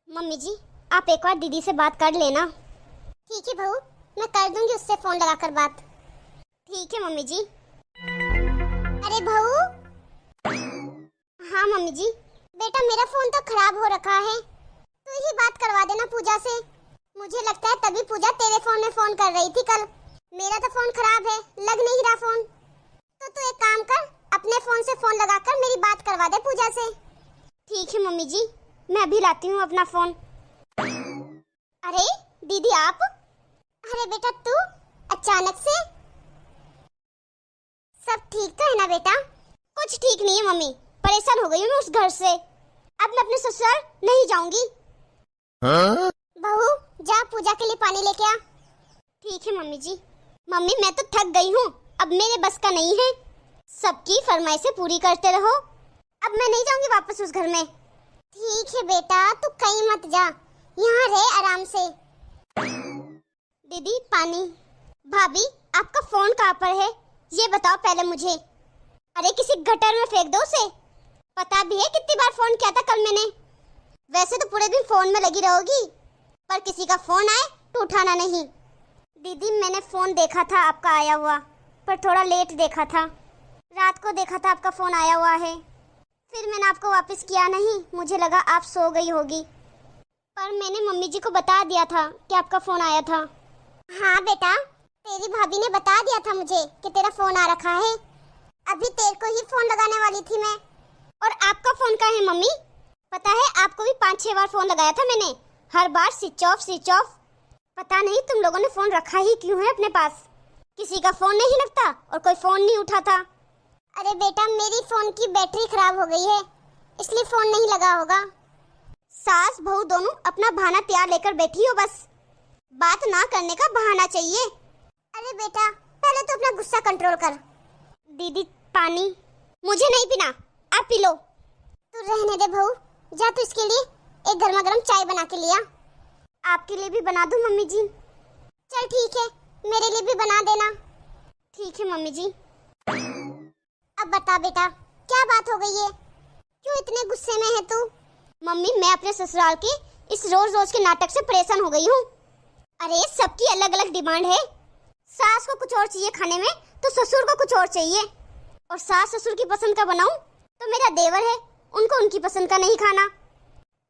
Mummy जी आप एक बार दीदी से बात कर लेना। ठीक है बहू, मैं कर दूंगी उससे फोन लगाकर बात। ठीक है मम्मी जी। अरे बहू। हाँ मम्मी जी। बेटा मेरा फोन तो खराब हो रखा है, तू ही बात करवा देना पूजा से। मुझे लगता है तभी पूजा तेरे फोन में फोन कर रही थी कल। मेरा तो फोन खराब है, लग नहीं रहा फोन। तो तू एक काम कर, अपने फोन से फोन लगाकर मेरी बात करवा दे पूजा से। ठीक है मम्मी जी, मैं अभी लाती हूँ अपना फोन। अरे दीदी आप? अरे बेटा तू अचानक से? सब ठीक तो है ना बेटा? कुछ ठीक नहीं है मम्मी, परेशान हो गई हूँ मैं उस घर से। अब मैं अपने ससुराल नहीं जाऊंगी। बहू जा पूजा के लिए पानी लेके आ। ठीक है मम्मी जी। मम्मी मैं तो थक गई हूँ, अब मेरे बस का नहीं है। सबकी फरमाइशें पूरी करते रहो, अब मैं नहीं जाऊंगी वापस उस घर में। ठीक है बेटा, तू कहीं मत जा, यहाँ रह आराम से। दीदी पानी। भाभी आपका फोन कहाँ पर है ये बताओ पहले मुझे। अरे किसी गटर में फेंक दो उसे। पता भी है कितनी बार फोन किया था कल मैंने। वैसे तो पूरे दिन फोन में लगी रहोगी, पर किसी का फोन आए तो उठाना नहीं। दीदी मैंने फोन देखा था आपका आया हुआ, पर थोड़ा लेट देखा था। रात को देखा था आपका फोन आया हुआ है, फिर मैंने आपको वापस किया नहीं, मुझे लगा आप सो गई होगी। पर मैंने मम्मी जी को बता दिया था कि आपका फोन आया था। हाँ बेटा, तेरी भाभी ने बता दिया था मुझे कि तेरा फोन आ रखा है। अभी तेरे को ही फोन लगाने वाली थी मैं। और आपका फोन कहाँ है मम्मी? पता है आपको भी 5-6 बार फोन लगाया था मैंने, हर बार स्विच ऑफ स्विच ऑफ। पता नहीं तुम लोगों ने फोन रखा ही क्यों है अपने पास। किसी का फोन नहीं लगता और कोई फोन नहीं उठाता। अरे बेटा मेरी फोन की बैटरी खराब हो गई है, इसलिए फोन नहीं लगा होगा। सास बहू दोनों अपना बहाना तैयार लेकर बैठी हो, बस बात ना करने का बहाना चाहिए। अरे बेटा पहले तो अपना गुस्सा कंट्रोल कर। दीदी पानी। मुझे नहीं पीना, आप पी लो। तू रहने दे बहू, जा तू इसके लिए एक गर्मा गर्म चाय बना के लिया। आपके लिए भी बना दूं मम्मी जी? चल ठीक है, मेरे लिए भी बना देना। ठीक है मम्मी जी। अब बता बेटा क्या बात हो गई है, क्यों इतने गुस्से में है तू? मम्मी मैं अपने ससुराल के इस रोज रोज के नाटक से परेशान हो गई हूँ। अरे सबकी अलग अलग डिमांड है। सास को कुछ और चाहिए खाने में तो ससुर को कुछ और चाहिए, और सास ससुर की पसंद का बनाऊं तो मेरा देवर है, उनको उनकी पसंद का नहीं खाना,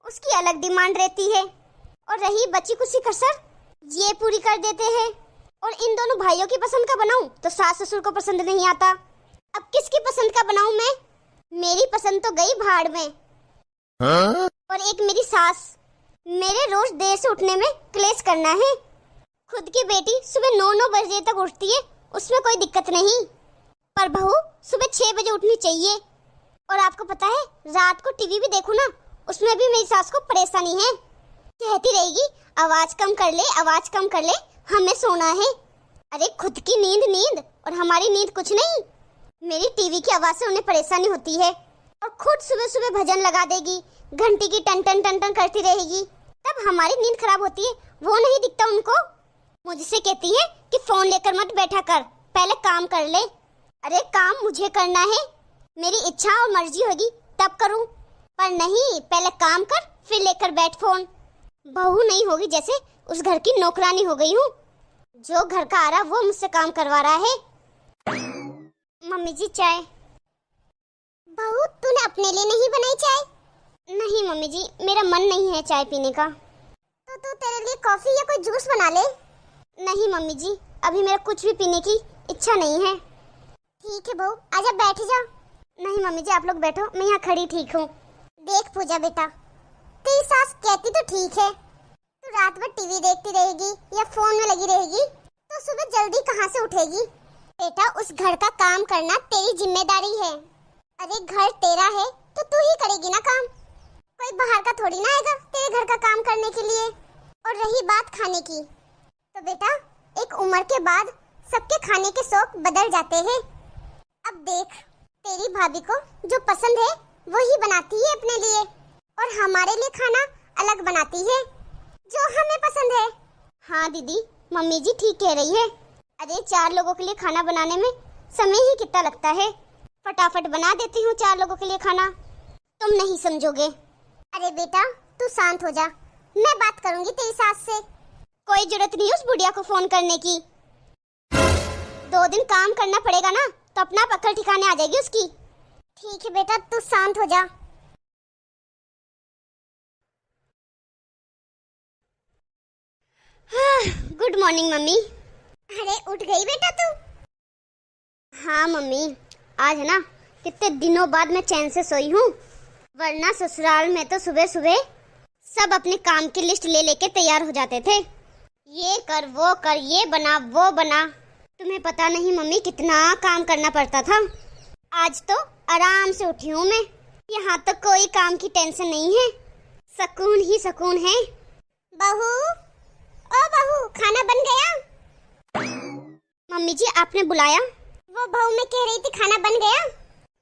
उसकी अलग डिमांड रहती है। और रही बची कुछ कसर, ये पूरी कर देते हैं। और इन दोनों भाइयों की पसंद का बनाऊं तो सास ससुर को पसंद नहीं आता। अब किसकी पसंद का बनाऊं मैं? मेरी पसंद तो गई भाड़ में। और एक मेरी सास, मेरे रोज देर से उठने में क्लेश करना है। खुद की बेटी सुबह 9-9 बजे तक उठती है, उसमें कोई दिक्कत नहीं, पर बहू सुबह 6 बजे उठनी चाहिए। और आपको पता है रात को टीवी भी देखूं ना, उसमें भी मेरी सास को परेशानी है। कहती रहेगी आवाज कम कर ले, आवाज कम कर ले, हमें सोना है। अरे खुद की नींद नींद और हमारी नींद कुछ नहीं। मेरी टीवी की आवाज से उन्हें परेशानी होती है, और खुद सुबह सुबह भजन लगा देगी, घंटी की टन टन टन टन करती रहेगी, तब हमारी नींद खराब होती है। वो नहीं दिखता उनको। मुझसे कहती है कि फोन लेकर मत बैठा कर, पहले काम कर ले। अरे काम मुझे करना है, मेरी इच्छा और मर्जी होगी तब करूं, पर नहीं, पहले काम कर फिर लेकर बैठ फोन। बहू नहीं होगी, जैसे उस घर की नौकरानी हो गई हूँ। जो घर का आ रहा वो मुझसे काम करवा रहा है। मम्मी जी चाय। बहू तूने अपने लिए नहीं बनाई चाय? नहीं मम्मी जी, मेरा मन नहीं है चाय पीने का। तो तू तेरे लिए कॉफी या कोई जूस बना ले। नहीं मम्मी जी, अभी मेरा कुछ भी पीने की इच्छा नहीं है। ठीक है बहू, आजा बैठ जा। नहीं मम्मी जी आप लोग बैठो, मैं यहाँ खड़ी ठीक हूँ। देख पूजा बेटा, तेरी सास कहती तो ठीक है, तू रात भर टीवी देखती रहेगी या फोन में लगी रहेगी तो सुबह जल्दी कहाँ से उठेगी? बेटा उस घर का काम करना तेरी जिम्मेदारी है। अरे घर तेरा है तो तू ही करेगी ना काम, कोई बाहर का थोड़ी ना आएगा तेरे घर का काम करने के लिए। और रही बात खाने की, तो बेटा एक उम्र के बाद सबके खाने के शौक बदल जाते हैं। अब देख तेरी भाभी को जो पसंद है वही बनाती है अपने लिए, और हमारे लिए खाना अलग बनाती है जो हमें पसंद है। हाँ दीदी, मम्मी जी ठीक कह रही है। अरे 4 लोगों के लिए खाना बनाने में समय ही कितना लगता है, फटाफट बना देती हूँ 4 लोगों के लिए खाना। तुम नहीं समझोगे। अरे बेटा तू शांत हो जा, मैं बात करूंगी तेरी सास से। कोई जरूरत नहीं उस बुढ़िया को फोन करने की। 2 दिन काम करना पड़ेगा ना, तो अपना अक्ल ठिकाने आ जाएगी उसकी। ठीक है बेटा, तू शांत हो जा। Good morning mummy. अरे उठ गई बेटा तू? हाँ मम्मी, आज है ना कितने दिनों बाद मैं चैन से सोई हूँ, वरना ससुराल में तो सुबह सुबह सब अपने काम की लिस्ट ले लेके तैयार हो जाते थे। ये कर वो कर, ये बना वो बना। तुम्हें पता नहीं मम्मी कितना काम करना पड़ता था। आज तो आराम से उठी हूँ मैं, यहाँ तो कोई काम की टेंशन नहीं है, सुकून ही सुकून है। बहू, ओ बहू, खाना बन गया? मम्मी जी आपने बुलाया? वो बहू मैं कह रही थी खाना बन गया?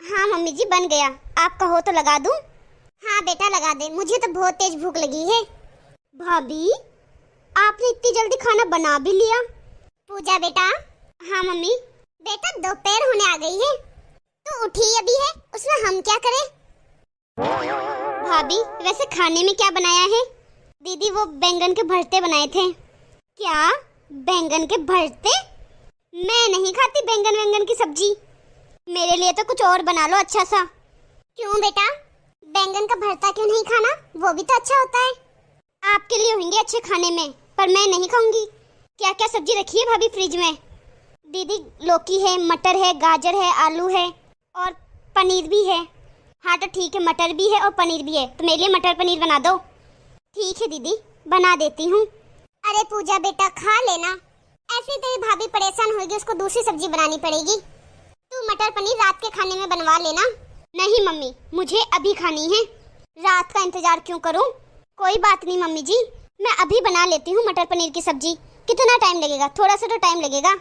हाँ मम्मी जी बन गया, आप कहो तो लगा दूं? हाँ बेटा लगा दे, मुझे तो बहुत तेज भूख लगी है। भाभी आपने इतनी जल्दी खाना बना भी लिया? पूजा बेटा। हाँ मम्मी। बेटा दोपहर होने आ गई है, तो उठी अभी है, उसमें हम क्या करें? भाभी वैसे खाने में क्या बनाया है? दीदी वो बैंगन के भरते बनाए थे। क्या बैंगन के भरते? मैं नहीं खाती बैंगन की सब्जी, मेरे लिए तो कुछ और बना लो अच्छा सा। क्यों बेटा, बैंगन का भरता क्यों नहीं खाना? वो भी तो अच्छा होता है। आपके लिए होंगे अच्छे खाने में, पर मैं नहीं खाऊंगी। क्या क्या सब्जी रखी है भाभी फ्रिज में? दीदी लौकी है, मटर है, गाजर है, आलू है और पनीर भी है। हाँ तो ठीक है, मटर भी है और पनीर भी है, तो मेरे लिए मटर पनीर बना दो। ठीक है दीदी बना देती हूँ। अरे पूजा बेटा खा लेना, ऐसे तेरी भाभी परेशान होगी, उसको दूसरी सब्जी बनानी पड़ेगी। तू मटर पनीर रात के खाने में बनवा लेना। नहीं मम्मी, मुझे अभी खानी है, रात का इंतजार क्यों करूं? कोई बात नहीं मम्मी जी, मैं अभी बना लेती हूँ मटर पनीर की सब्जी। कितना टाइम लगेगा? थोड़ा सा तो टाइम लगेगा,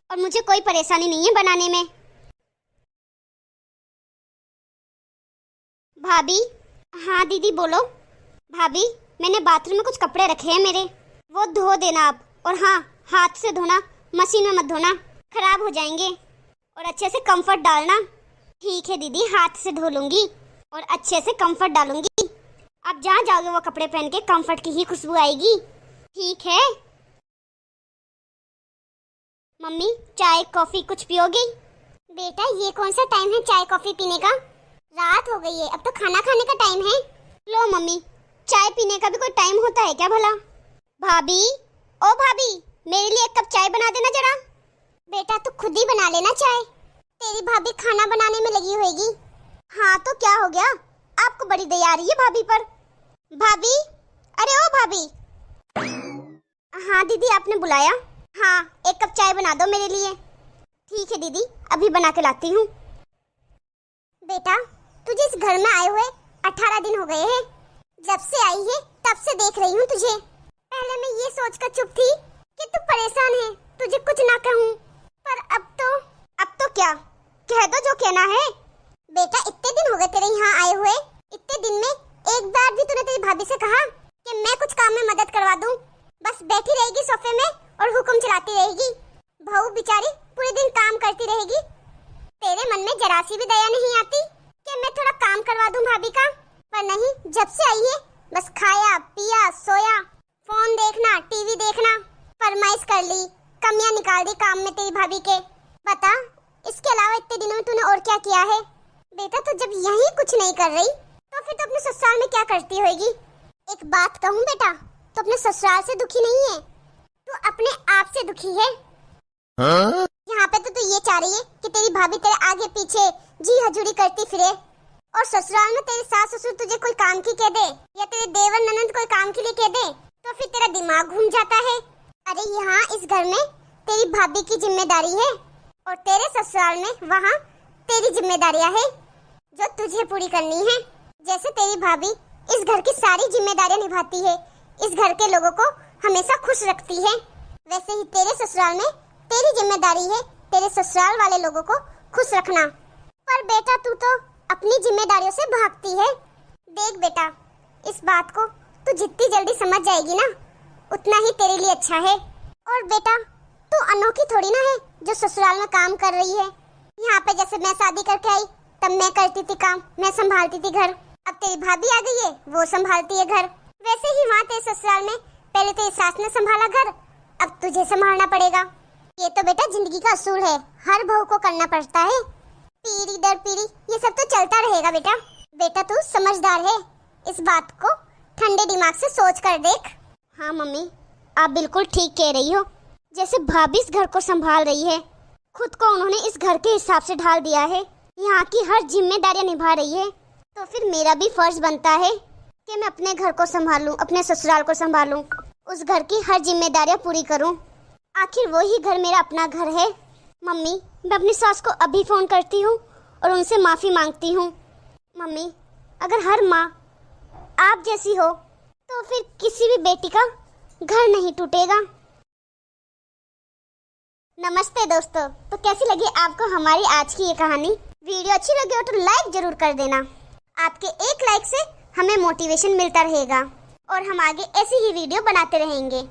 और मुझे कोई परेशानी नहीं है बनाने में। भाभी। हाँ दीदी बोलो। भाभी मैंने बाथरूम में कुछ कपड़े रखे हैं मेरे, वो धो देना आप। और हाँ, हाथ से धोना, मशीन में मत धोना, खराब हो जाएंगे। और अच्छे से कंफर्ट डालना। ठीक है दीदी, हाथ से धो लूंगी और अच्छे से कंफर्ट डालूंगी। आप जहाँ जाओगे वो कपड़े पहन के कंफर्ट की ही खुशबू आएगी। ठीक है मम्मी, चाय कॉफी कुछ पियोगी? बेटा ये कौन सा टाइम है चाय कॉफी पीने का? रात हो गई है, अब तो खाना खाने का टाइम है। लो मम्मी, चाय पीने का भी कोई टाइम होता है क्या भला? भाभी, ओ भाभी, मेरे लिए 1 कप चाय बना देना जरा। बेटा तू खुद ही बना लेना चाय, तेरी भाभी खाना बनाने में लगी होगी। हाँ तो क्या हो गया, आपको बड़ी दया आ रही है भाभी पर। भाभी, अरे ओ भाभी। हाँ दीदी आपने बुलाया? हाँ 1 कप चाय बना दो मेरे लिए। ठीक है दीदी, अभी बना के लाती हूँ। बेटा तुझे इस घर में आए हुए 18 दिन हो गए हैं, जब से आई है तब से देख रही हूँ तुझे। पहले मैं ये सोचकर चुप थी कि तू परेशान है, तुझे कुछ ना कहूँ, पर अब तो क्या? कह दो जो कहना है। बेटा इतने दिन हो गए तेरे यहाँ आए हुए, इतने दिन में एक बार भी तूने तेरी भाभी से कहा कि मैं कुछ काम में मदद करवा दूं? बस बैठी रहेगी सोफे में और हुक्म चलाती रहेगी। बहू बेचारी पूरे दिन काम करती रहेगी, तेरे मन में जरा सी भी दया नहीं आती कि मैं थोड़ा काम करवा दूं भाभी का? पर नहीं, जब से आई है बस खाया पिया सोया, फोन देखना, टीवी देखना, फरमाइश कर ली, कमियां निकाल दी काम में तेरी भाभी के। बता इसके अलावा इतने दिनों में तूने और क्या किया है? बेटा तो जब यही कुछ नहीं कर रही तो फिर तो अपने ससुराल में क्या करती होगी? एक बात कहूँ बेटा, तो अपने ससुराल से दुखी नहीं है, तू अपने आप से दुखी है। यहाँ पे तो तू ये चाह रही है कि तेरी भाभी तेरे आगे पीछे जी हजूरी करती फिरे, और ससुराल में तेरे सास ससुर तुझे कोई काम की कह दे या तेरे देवर ननंद कोई काम के लिए कह दे तो फिर तेरा दिमाग घूम जाता है। अरे यहाँ इस घर में तेरी भाभी की जिम्मेदारी है और तेरे ससुराल में वहाँ तेरी जिम्मेदारियाँ है जो तुझे पूरी करनी है। जैसे तेरी भाभी इस घर की सारी जिम्मेदारियाँ निभाती है, इस घर के लोगों को हमेशा खुश रखती है, वैसे ही तेरे ससुराल में तेरी जिम्मेदारी है तेरे ससुराल वाले लोगों को खुश रखना। पर बेटा तू तो अपनी जिम्मेदारियों से भागती है। देख बेटा, इस बात को तू जितनी जल्दी समझ जाएगी ना उतना ही तेरे लिए अच्छा है। और बेटा तू अनोखी थोड़ी ना है जो ससुराल में काम कर रही है। यहाँ पे जैसे मैं शादी करके आई तब मैं करती थी काम, मैं संभालती थी घर, अब तेरी भाभी आ गई है वो संभालती है घर, वैसे ही वहाँ तेरे ससुराल में? पहले तेरी सास ने संभाला घर, अब तुझे संभालना पड़ेगा। ये तो बेटा जिंदगी का असूल है, हर बहू को करना पड़ता है। पीढ़ी दर पीढ़ी ये सब तो चलता रहेगा बेटा। बेटा तू समझदार है, इस बात को ठंडे दिमाग से सोच कर देख। हाँ मम्मी, आप बिल्कुल ठीक कह रही हो। जैसे भाभी इस घर को संभाल रही है, खुद को उन्होंने इस घर के हिसाब से ढाल दिया है, यहाँ की हर जिम्मेदारियाँ निभा रही है, तो फिर मेरा भी फर्ज बनता है कि मैं अपने घर को संभालूं, अपने ससुराल को संभालूं, उस घर की हर जिम्मेदारियाँ पूरी करूं। आखिर वही घर मेरा अपना घर है। मम्मी, मैं अपनी सास को अभी फ़ोन करती हूँ और उनसे माफ़ी मांगती हूँ। मम्मी, अगर हर माँ आप जैसी हो तो फिर किसी भी बेटी का घर नहीं टूटेगा। नमस्ते दोस्तों, तो कैसी लगी आपको हमारी आज की ये कहानी? वीडियो अच्छी लगी हो तो लाइक जरूर कर देना। आपके एक लाइक से हमें मोटिवेशन मिलता रहेगा और हम आगे ऐसी ही वीडियो बनाते रहेंगे।